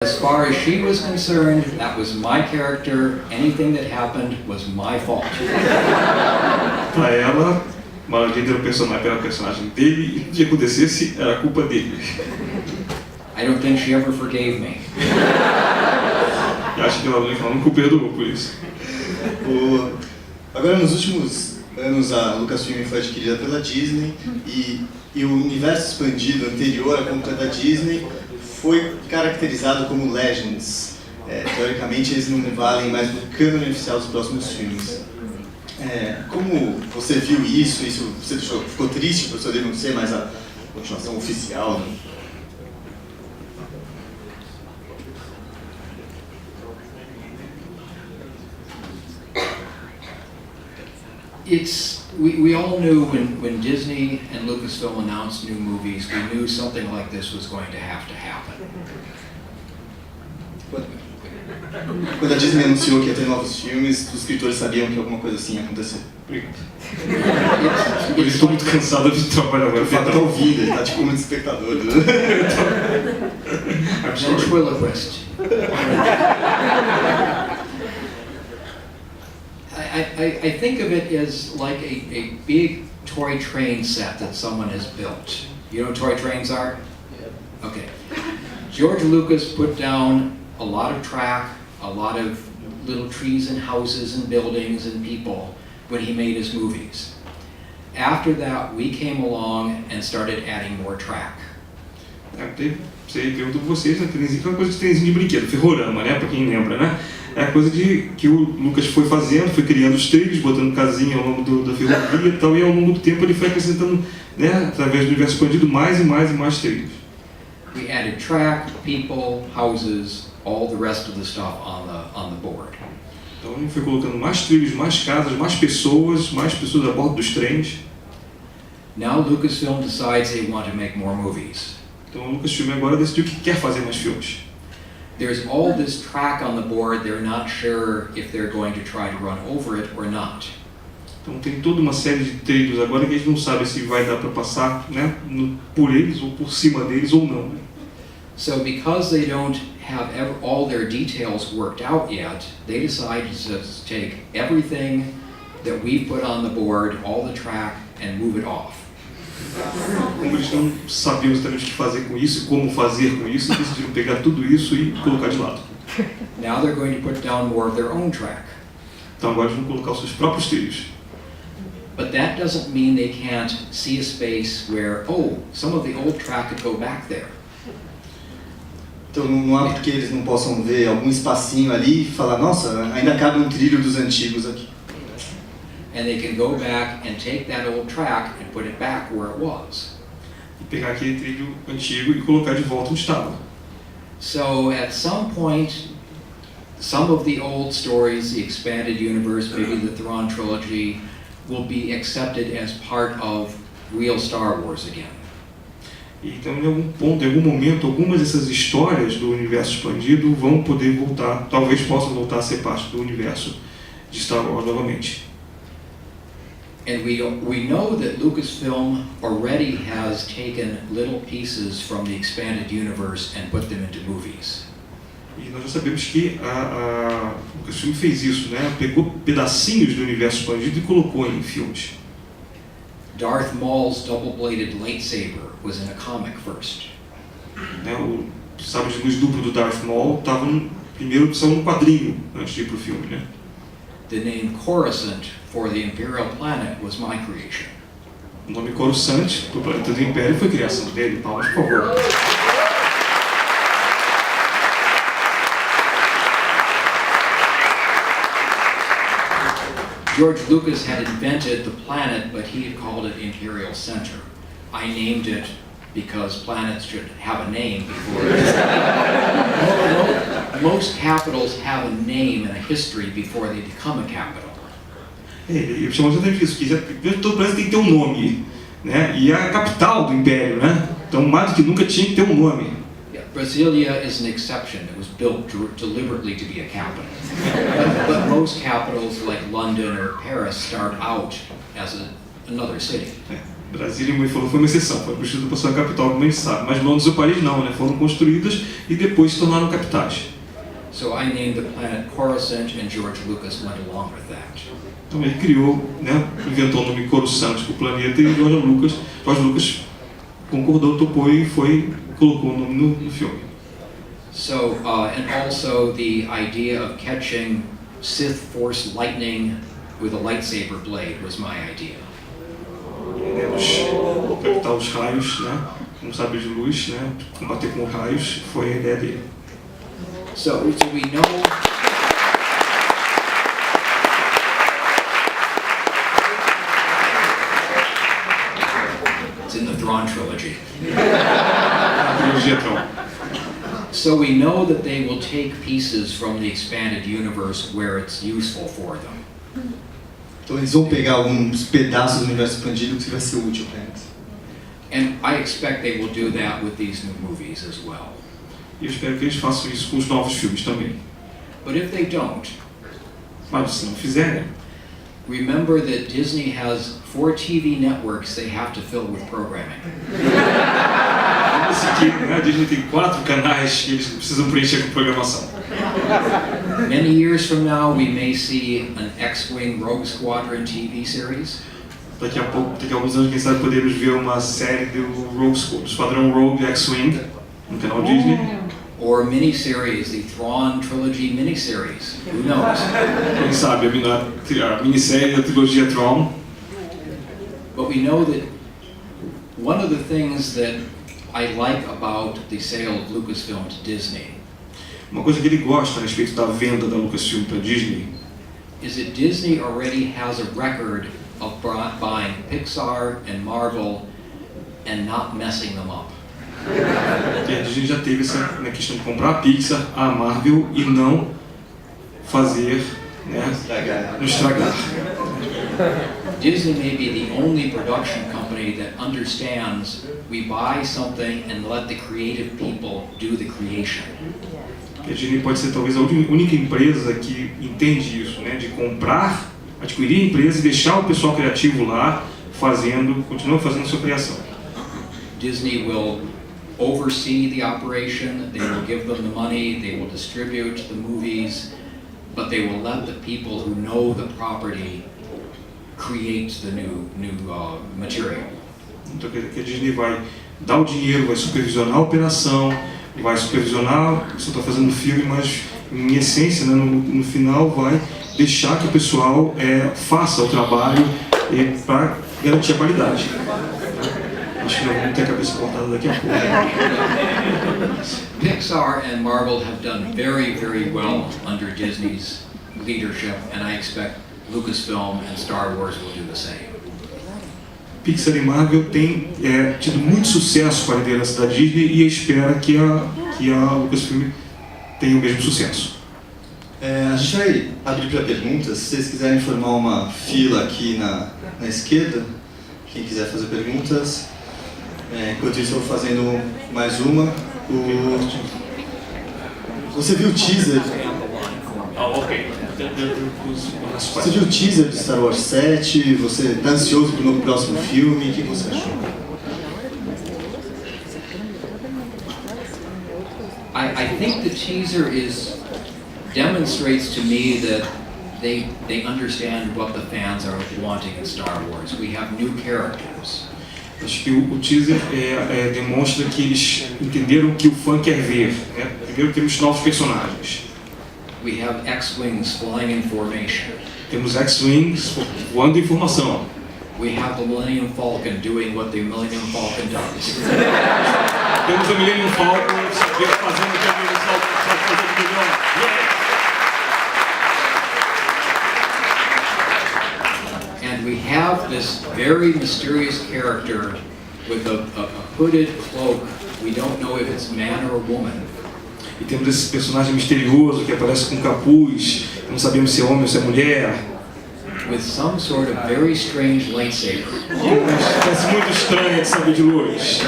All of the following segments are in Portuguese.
As far as she was concerned, that was my character. Anything that happened was my fault. Para ela, Maldita era o personagem dele e o que acontecesse era culpa dele. I don't think she ever forgave me. E acho que ela nunca o perdoou por isso. Agora, nos últimos anos, a Lucasfilm foi adquirida pela Disney e o universo expandido anterior à compra da Disney foi caracterizado como Legends. Teoricamente, eles não valem mais do cânone oficial dos próximos filmes. Como você viu isso? Você ficou triste por poder não ser mais a continuação oficial? Né? We all knew when Disney and Lucasfilm announced new movies, we knew something like this was going to happen. Quando a Disney anunciou que ia ter novos filmes, os escritores sabiam que alguma coisa assim ia acontecer. Eu estou muito cansado de trabalhar agora. O Fábio tá ouvindo, ele tá tipo como espectador. Ventriloquist. I think of it as like a big toy train set that someone has built. You know what toy trains are? Okay. George Lucas put down a lot of track, a lot of little trees and houses and buildings and people when he made his movies. After that, we came along and started adding more track. Você perguntou pra vocês, né? Trenzinho, aquela coisa de trenzinho de brinquedo, ferrorama, né? Pra quem lembra, né? É a coisa que o Lucas foi fazendo, foi criando os trilhos, botando casinha ao longo da ferrovia e tal, e ao longo do tempo ele foi acrescentando, né, através do universo expandido, mais e mais e mais trilhos. We added track, people, houses, all the rest of the stuff on the board. Então ele foi colocando mais trilhos, mais casas, mais pessoas a bordo dos trens. Now Lucasfilm decides they want to make more movies. Então o Lucasfilm agora decidiu que quer fazer mais filmes. There's all this track on the board, they're not sure if they're going to try to run over it or not. Então tem toda uma série de trilhos agora que eles não sabem se vai dar para passar, né, por eles ou por cima deles ou não. So because they don't have all their details worked out yet, they decided to take everything that we put on the board, all the track, and move it off. Como eles não sabiam exatamente o que fazer com isso e como fazer com isso, decidiram pegar tudo isso e colocar de lado. Now they're going to put down more of their own track. Então agora eles vão colocar os seus próprios trilhos. But that doesn't mean they can't see a space where, some of the old track could go back there. Então não há porque eles não possam ver algum espacinho ali e falar, nossa, ainda cabe um trilho dos antigos aqui. And they can go back and take that old track and put it back where it was. E pegar aquele trilho antigo e colocar de volta onde estava. So at some point, some of the old stories, the expanded universe, maybe the Thrawn trilogy, will be accepted as part of real Star Wars again. E então, em algum ponto, em algum momento, algumas dessas histórias do universo expandido vão poder voltar, talvez possam voltar a ser parte do universo de Star Wars novamente. And we know that Lucasfilm already has taken little pieces from the expanded universe and put them into movies. E nós já sabemos que a Lucasfilm fez isso, né? Pegou pedacinhos do universo expandido e colocou em filmes. Darth Maul's double-bladed lightsaber was in a comic first. Né? O sabre de luz duplo do Darth Maul estava primeiro opção no quadrinho antes de ir para o filme, né? The name Coruscant for the Imperial planet was my creation. O nome Coruscant para o planeta do Império foi criação dele. Palmas, por favor. George Lucas had invented the planet, but he had called it Imperial Center. I named it because planets should have a name before most capitals have a name and a history before they become a capital. Ele chamou exatamente isso, que todo planeta tem que ter um nome, né? E é a capital do Império, né? Então, mais do que nunca tinha que ter um nome. Brasilia is an exception. It was built deliberately to be a capital. But most capitals like London or Paris start out as another city. Brasília, como ele falou, foi uma exceção, foi construída para ser uma capital, como a gente sabe. Mas Londres e Paris não, né? Foram construídas e depois se tornaram capitais. So I named the planet Coruscant, and George Lucas went along with that. Então ele criou, né, inventou o nome Coruscant para o planeta e George Lucas concordou, topou e colocou o nome no filme. So, and also the idea of catching Sith Force lightning with a lightsaber blade was my idea. Captar os raios, né, com sabre de luz, né, combater com raios, foi a ideia dele. So we know. It's in the Thrawn trilogy. Trilogia Tron. So we know that they will take pieces from the expanded universe where it's useful for them. Então eles vão pegar alguns pedaços do universo expandido que vai ser útil para eles. And I expect they will do that with these new movies as well. E eu espero que eles façam isso com os novos filmes também. But if they don't, Mas se não fizerem, remember that Disney has 4 TV networks they have to fill with programming. lembre-se que, né, a Disney tem 4 canais que eles precisam preencher com programação. Many years from now, we may see an X-Wing Rogue Squadron TV series. Daqui a alguns anos, quem sabe, podemos ver uma série do Esquadrão Rogue X-Wing no canal Disney. Or a miniseries, the Thrawn trilogy miniseries. Who knows? Quem sabe a minissérie da trilogia Tron. But we know that one of the things that I like about the sale of Lucasfilm to Disney Uma coisa que ele gosta a respeito da venda da Lucasfilm para Disney is that Disney already has a record of buying Pixar and Marvel and not messing them up. que a Disney já teve essa questão de comprar a Pixar, a Marvel e não fazer, né, não estragar. Disney may be the only production company that understands we buy something and let the creative people do the creation. A Disney pode ser talvez a única empresa que entende isso, né, de comprar, adquirir a empresa e deixar o pessoal criativo lá continuando fazendo a sua criação. Disney will oversee the operation, they will give them the money, they will distribute the movies, but they will let the people who know the property create the new material. Então que a Disney vai dar o dinheiro, vai supervisionar a operação, vai supervisionar, você está fazendo filme, mas em essência, né, no final vai deixar que o pessoal faça o trabalho para garantir a qualidade. Acho que nós vamos ter a cabeça cortada daqui a pouco. Pixar and Marvel have done very, very well under Disney's leadership, and I expect Lucasfilm and Star Wars will do the same. Pixar e Marvel têm tido muito sucesso com a liderança da Disney e espera que a Lucasfilm tenha o mesmo sucesso. A gente vai abrir para perguntas. Se vocês quiserem formar uma fila aqui na esquerda, quem quiser fazer perguntas. Enquanto isso, eu vou fazendo mais uma. Você viu o teaser? Você viu o teaser de Star Wars 7? Você está ansioso para o próximo filme? O que você achou? I think the teaser demonstrates to me that they understand what the fans are wanting in Star Wars. We have new characters. Acho que o teaser demonstra que eles entenderam o que o fã quer ver. Né? Primeiro temos novos personagens. We have X-Wings flying in formation. Temos X-Wings voando em formação. We have the Millennium Falcon doing what the Millennium Falcon does. Temos a Millennium Falcon fazendo o que a Millennium Falcon sabe fazer melhor. And we have this very mysterious character with a hooded cloak. We don't know if it's man or woman. E temos esse personagem misterioso que aparece com capuz, não sabemos se é homem ou se é mulher. With some sort of very strange lightsaber. Parece muito estranho esse sabre de luz.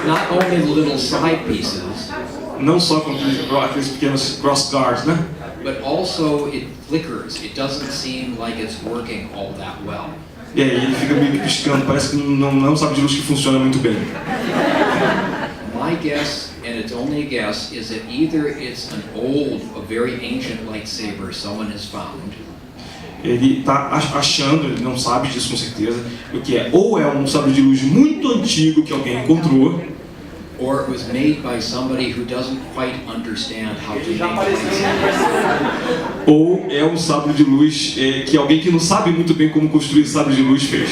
Not only the little side pieces, Não só com aqueles pequenos cross guards, né? but also it flickers. It doesn't seem like it's working all that well. E aí ele fica meio que piscando, parece que não é um sabre de luz que funciona muito bem. My guess, and it's only a guess, is that either it's an old, a very ancient lightsaber someone has found, Ele está achando, ele não sabe disso com certeza, o que é ou é um sabre de luz muito antigo que alguém encontrou, or it was made by somebody who doesn't quite understand how to Ele já make apareceu no lightsabers. universo. ou é um sabre de luz que alguém que não sabe muito bem como construir sabre de luz fez.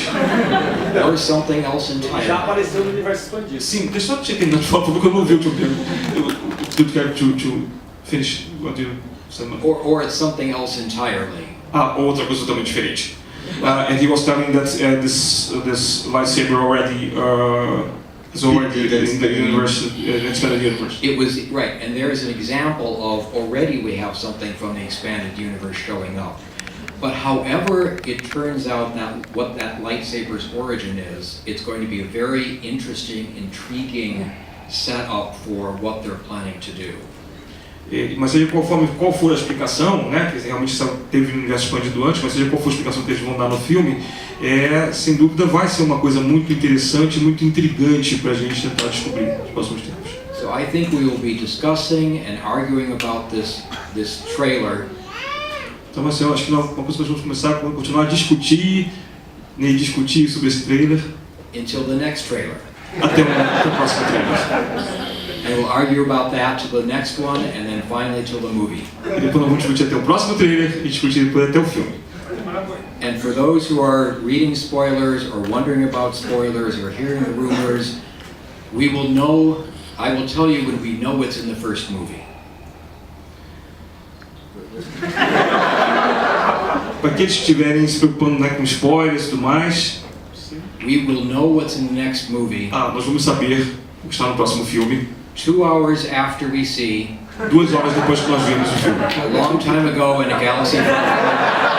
Or something else Ele já entirely. apareceu no universo expandido. Sim, deixa eu só terminar de falar, por favor, que eu não ouvi o teu tempo. Eu quero to finish what you said. Or it's something else entirely. Outra coisa totalmente diferente. And he was telling that this lightsaber already is already in the universe, expanded universe. It was, right, and there's an example of already we have something from the expanded universe showing up. But however it turns out that what that lightsaber's origin is, it's going to be a very interesting, intriguing setup for what they're planning to do. Mas seja qual for a explicação, né, que realmente teve um universo expandido antes, mas seja qual for a explicação que eles vão dar no filme, sem dúvida vai ser uma coisa muito interessante, muito intrigante para a gente tentar descobrir nos próximos tempos. So I think we will be discussing and arguing about this trailer Então vai ser, eu acho que uma coisa que nós vamos começar a continuar a discutir, né, e discutir sobre esse trailer until the next trailer. até o próximo trailer. And we'll argue about that till the next one, and then finally till the movie. E depois nós vamos discutir até o próximo trailer e discutir depois até o filme. And for those who are reading spoilers or wondering about spoilers or hearing the rumors, we will know, I will tell you when we know what's in the first movie. Para aqueles que estiverem se preocupando, né, com spoilers e tudo mais, We will know what's in the next movie nós vamos saber o que está no próximo filme 2 hours after we see 2 horas depois que nós vimos o filme. a long time ago in a galaxy far, far away.